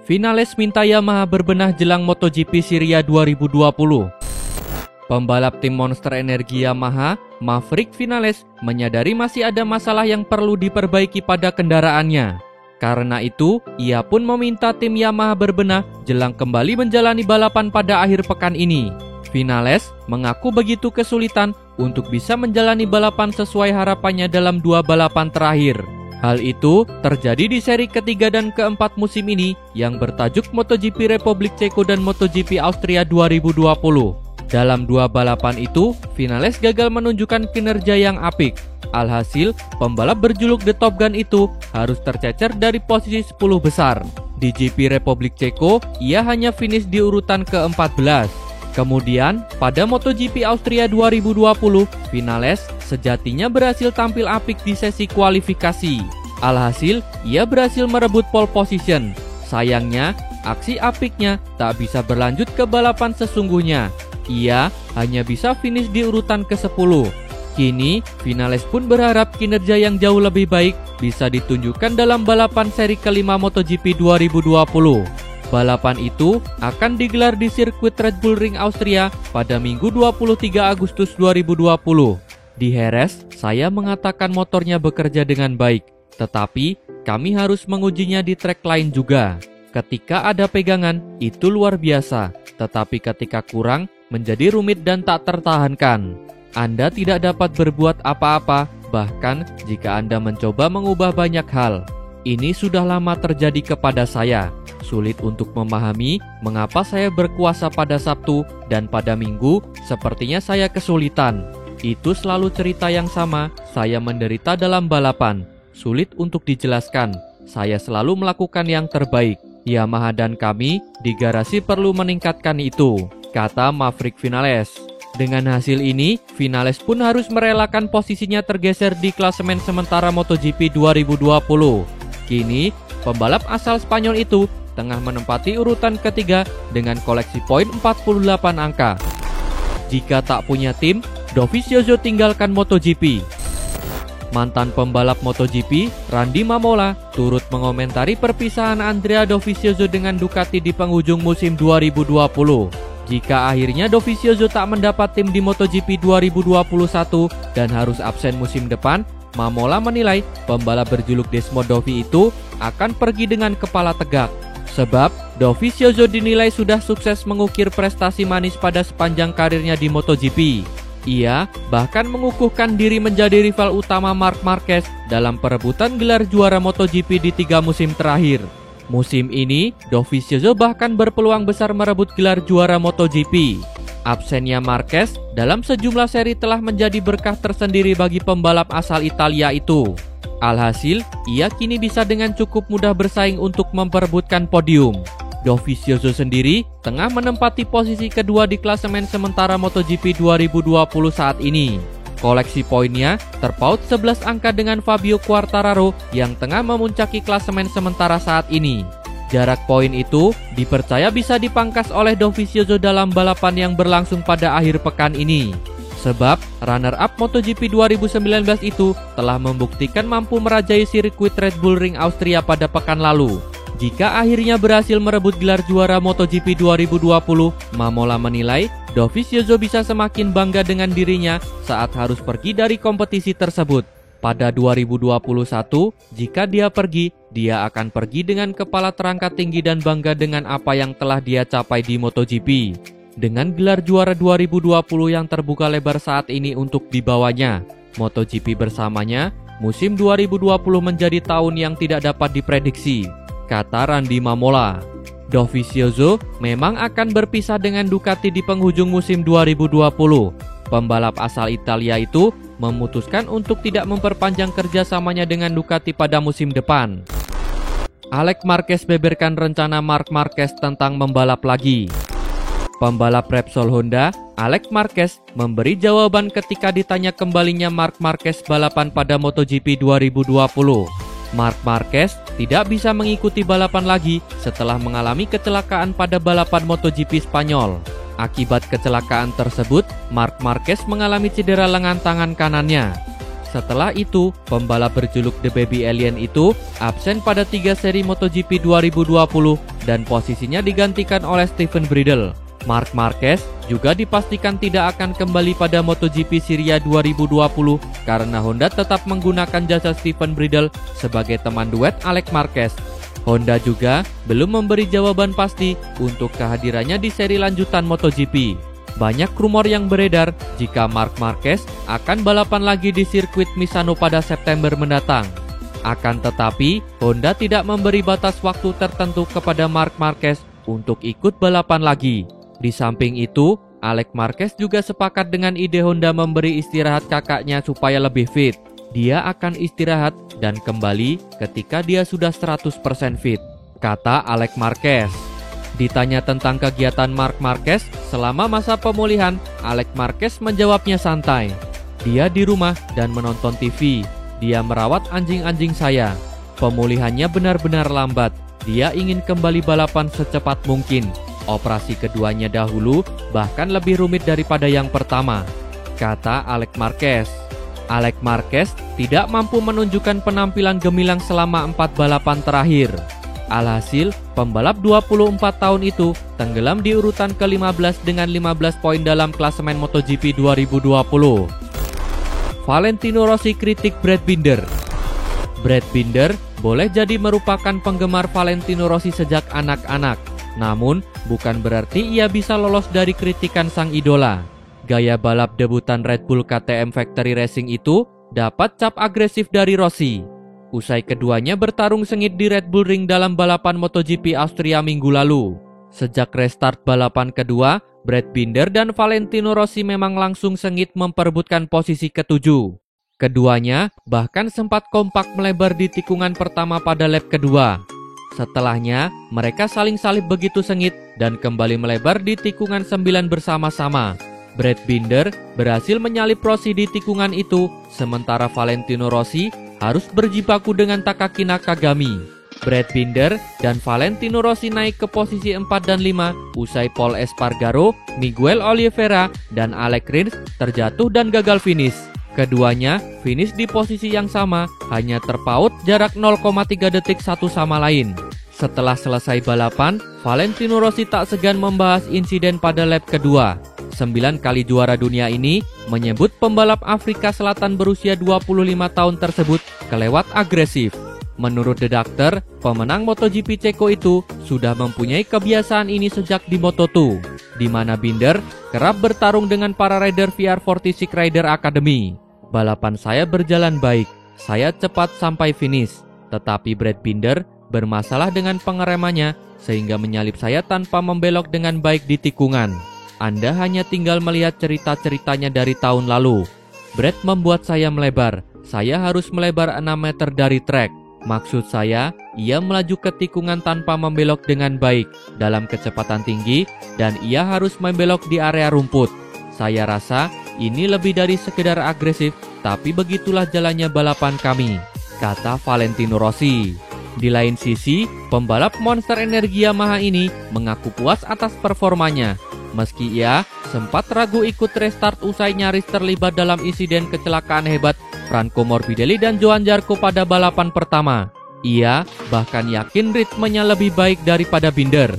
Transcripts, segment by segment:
Vinales minta Yamaha berbenah jelang MotoGP Syria 2020. Pembalap tim Monster Energi Yamaha, Maverick Vinales, menyadari masih ada masalah yang perlu diperbaiki pada kendaraannya. Karena itu, ia pun meminta tim Yamaha berbenah jelang kembali menjalani balapan pada akhir pekan ini. Vinales mengaku begitu kesulitan untuk bisa menjalani balapan sesuai harapannya dalam 2 balapan terakhir. Hal itu terjadi di seri ketiga dan keempat musim ini yang bertajuk MotoGP Republik Ceko dan MotoGP Austria 2020. Dalam 2 balapan itu, Vinales gagal menunjukkan kinerja yang apik. Alhasil, pembalap berjuluk The Top Gun itu harus tercecer dari posisi 10 besar. Di GP Republik Ceko, ia hanya finish di urutan ke-14. Kemudian, pada MotoGP Austria 2020, Vinales sejatinya berhasil tampil apik di sesi kualifikasi. Alhasil, ia berhasil merebut pole position. Sayangnya, aksi apiknya tak bisa berlanjut ke balapan sesungguhnya. Ia hanya bisa finish di urutan ke-10. Kini, Vinales pun berharap kinerja yang jauh lebih baik bisa ditunjukkan dalam balapan seri kelima MotoGP 2020. Balapan itu akan digelar di sirkuit Red Bull Ring Austria pada Minggu 23 Agustus 2020. Di Jerez, saya mengatakan motornya bekerja dengan baik, tetapi kami harus mengujinya di trek lain juga. Ketika ada pegangan, itu luar biasa, tetapi ketika kurang, menjadi rumit dan tak tertahankan. Anda tidak dapat berbuat apa-apa, bahkan jika Anda mencoba mengubah banyak hal. Ini sudah lama terjadi kepada saya. Sulit untuk memahami mengapa saya berkuasa pada Sabtu dan pada Minggu sepertinya saya kesulitan. Itu selalu cerita yang sama, saya menderita dalam balapan. Sulit untuk dijelaskan, saya selalu melakukan yang terbaik. Yamaha dan kami di garasi perlu meningkatkan itu, kata Maverick Vinales. Dengan hasil ini, Vinales pun harus merelakan posisinya tergeser di klasemen sementara MotoGP 2020. Kini, pembalap asal Spanyol itu tengah menempati urutan ketiga dengan koleksi poin 48 angka. Jika tak punya tim, Dovizioso tinggalkan MotoGP. Mantan pembalap MotoGP, Randy Mamola, turut mengomentari perpisahan Andrea Dovizioso dengan Ducati di penghujung musim 2020. Jika akhirnya Dovizioso tak mendapat tim di MotoGP 2021 dan harus absen musim depan, Mamola menilai pembalap berjuluk Desmond Dovi itu akan pergi dengan kepala tegak. Sebab Dovizioso dinilai sudah sukses mengukir prestasi manis pada sepanjang karirnya di MotoGP. Ia bahkan mengukuhkan diri menjadi rival utama Marc Marquez dalam perebutan gelar juara MotoGP di 3 musim terakhir. Musim ini, Dovizioso bahkan berpeluang besar merebut gelar juara MotoGP. Absennya Marquez dalam sejumlah seri telah menjadi berkah tersendiri bagi pembalap asal Italia itu. Alhasil, ia kini bisa dengan cukup mudah bersaing untuk memperebutkan podium. Dovizioso sendiri tengah menempati posisi kedua di klasemen sementara MotoGP 2020 saat ini. Koleksi poinnya terpaut 11 angka dengan Fabio Quartararo yang tengah memuncaki klasemen sementara saat ini. Jarak poin itu dipercaya bisa dipangkas oleh Dovizioso dalam balapan yang berlangsung pada akhir pekan ini. Sebab runner-up MotoGP 2019 itu telah membuktikan mampu merajai sirkuit Red Bull Ring Austria pada pekan lalu. Jika akhirnya berhasil merebut gelar juara MotoGP 2020, Mamola menilai Dovizioso bisa semakin bangga dengan dirinya saat harus pergi dari kompetisi tersebut. Pada 2021, jika dia pergi, dia akan pergi dengan kepala terangkat tinggi dan bangga dengan apa yang telah dia capai di MotoGP. Dengan gelar juara 2020 yang terbuka lebar saat ini untuk dibawanya, MotoGP bersamanya, musim 2020 menjadi tahun yang tidak dapat diprediksi, kata Randy Mamola. Dovizioso memang akan berpisah dengan Ducati di penghujung musim 2020. Pembalap asal Italia itu memutuskan untuk tidak memperpanjang kerjasamanya dengan Ducati pada musim depan. Alex Marquez beberkan rencana Marc Marquez tentang membalap lagi. Pembalap Repsol Honda, Alex Marquez, memberi jawaban ketika ditanya kembalinya Marc Marquez balapan pada MotoGP 2020. Marc Marquez tidak bisa mengikuti balapan lagi setelah mengalami kecelakaan pada balapan MotoGP Spanyol. Akibat kecelakaan tersebut, Marc Marquez mengalami cedera lengan tangan kanannya. Setelah itu, pembalap berjuluk The Baby Alien itu absen pada 3 seri MotoGP 2020 dan posisinya digantikan oleh Steven Bridle. Marc Marquez juga dipastikan tidak akan kembali pada MotoGP Syria 2020 karena Honda tetap menggunakan jasa Steven Bridle sebagai teman duet Alex Marquez. Honda juga belum memberi jawaban pasti untuk kehadirannya di seri lanjutan MotoGP. Banyak rumor yang beredar jika Marc Marquez akan balapan lagi di sirkuit Misano pada September mendatang. Akan tetapi, Honda tidak memberi batas waktu tertentu kepada Marc Marquez untuk ikut balapan lagi. Di samping itu, Alex Marquez juga sepakat dengan ide Honda memberi istirahat kakaknya supaya lebih fit. Dia akan istirahat dan kembali ketika dia sudah 100% fit, kata Alex Marquez. Ditanya tentang kegiatan Marc Marquez selama masa pemulihan, Alex Marquez menjawabnya santai. Dia di rumah dan menonton TV. Dia merawat anjing-anjing saya. Pemulihannya benar-benar lambat. Dia ingin kembali balapan secepat mungkin. Operasi keduanya dahulu bahkan lebih rumit daripada yang pertama, kata Alex Marquez. Alex Marquez tidak mampu menunjukkan penampilan gemilang selama 4 balapan terakhir. Alhasil, pembalap 24 tahun itu tenggelam di urutan ke-15 dengan 15 poin dalam klasemen MotoGP 2020. Valentino Rossi kritik Brad Binder. Brad Binder boleh jadi merupakan penggemar Valentino Rossi sejak anak-anak. Namun, bukan berarti ia bisa lolos dari kritikan sang idola. Gaya balap debutan Red Bull KTM Factory Racing itu dapat cap agresif dari Rossi. Usai keduanya bertarung sengit di Red Bull Ring dalam balapan MotoGP Austria minggu lalu. Sejak restart balapan kedua, Brad Binder dan Valentino Rossi memang langsung sengit memperebutkan posisi ketujuh. Keduanya bahkan sempat kompak melebar di tikungan pertama pada lap kedua. Setelahnya, mereka saling salip begitu sengit dan kembali melebar di tikungan 9 bersama-sama. Brad Binder berhasil menyalip Rossi di tikungan itu, sementara Valentino Rossi harus berjibaku dengan Takaki Nakagami. Brad Binder dan Valentino Rossi naik ke posisi 4 dan 5 usai Paul Espargaro, Miguel Oliveira, dan Alex Rins terjatuh dan gagal finish. Keduanya finish di posisi yang sama, hanya terpaut jarak 0,3 detik satu sama lain. Setelah selesai balapan, Valentino Rossi tak segan membahas insiden pada lap kedua. 9 kali juara dunia ini menyebut pembalap Afrika Selatan berusia 25 tahun tersebut kelewat agresif. Menurut The Doctor, pemenang MotoGP Ceko itu sudah mempunyai kebiasaan ini sejak di Moto2, di mana Binder kerap bertarung dengan para rider VR46 Rider Academy. Balapan saya berjalan baik, saya cepat sampai finish, tetapi Brad Binder bermasalah dengan pengeremannya sehingga menyalip saya tanpa membelok dengan baik di tikungan. Anda hanya tinggal melihat cerita-ceritanya dari tahun lalu. Brad membuat saya melebar, saya harus melebar 6 meter dari trek. Maksud saya, ia melaju ke tikungan tanpa membelok dengan baik dalam kecepatan tinggi dan ia harus membelok di area rumput. Saya rasa ini lebih dari sekedar agresif, tapi begitulah jalannya balapan kami, kata Valentino Rossi. Di lain sisi, pembalap Monster Energi Yamaha ini mengaku puas atas performanya. Meski ia sempat ragu ikut restart usai nyaris terlibat dalam insiden kecelakaan hebat Franco Morbidelli dan Johan Zarco pada balapan pertama. Ia bahkan yakin ritmenya lebih baik daripada Binder.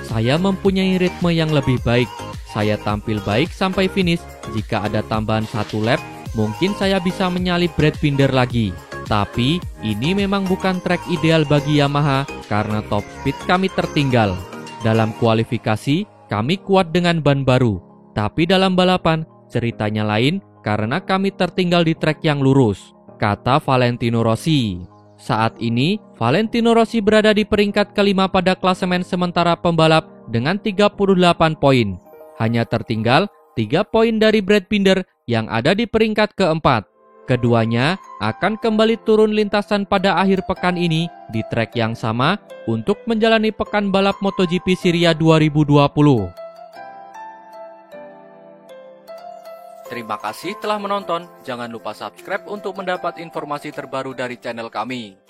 Saya mempunyai ritme yang lebih baik. Saya tampil baik sampai finish. Jika ada tambahan 1 lap, mungkin saya bisa menyalip Brad Binder lagi. Tapi ini memang bukan trek ideal bagi Yamaha karena top speed kami tertinggal. Dalam kualifikasi, kami kuat dengan ban baru. Tapi dalam balapan, ceritanya lain karena kami tertinggal di trek yang lurus, kata Valentino Rossi. Saat ini, Valentino Rossi berada di peringkat kelima pada klasemen sementara pembalap dengan 38 poin. Hanya tertinggal 3 poin dari Brad Binder yang ada di peringkat keempat. Keduanya akan kembali turun lintasan pada akhir pekan ini di trek yang sama untuk menjalani pekan balap MotoGP Syria 2020. Terima kasih telah menonton. Jangan lupa subscribe untuk mendapat informasi terbaru dari channel kami.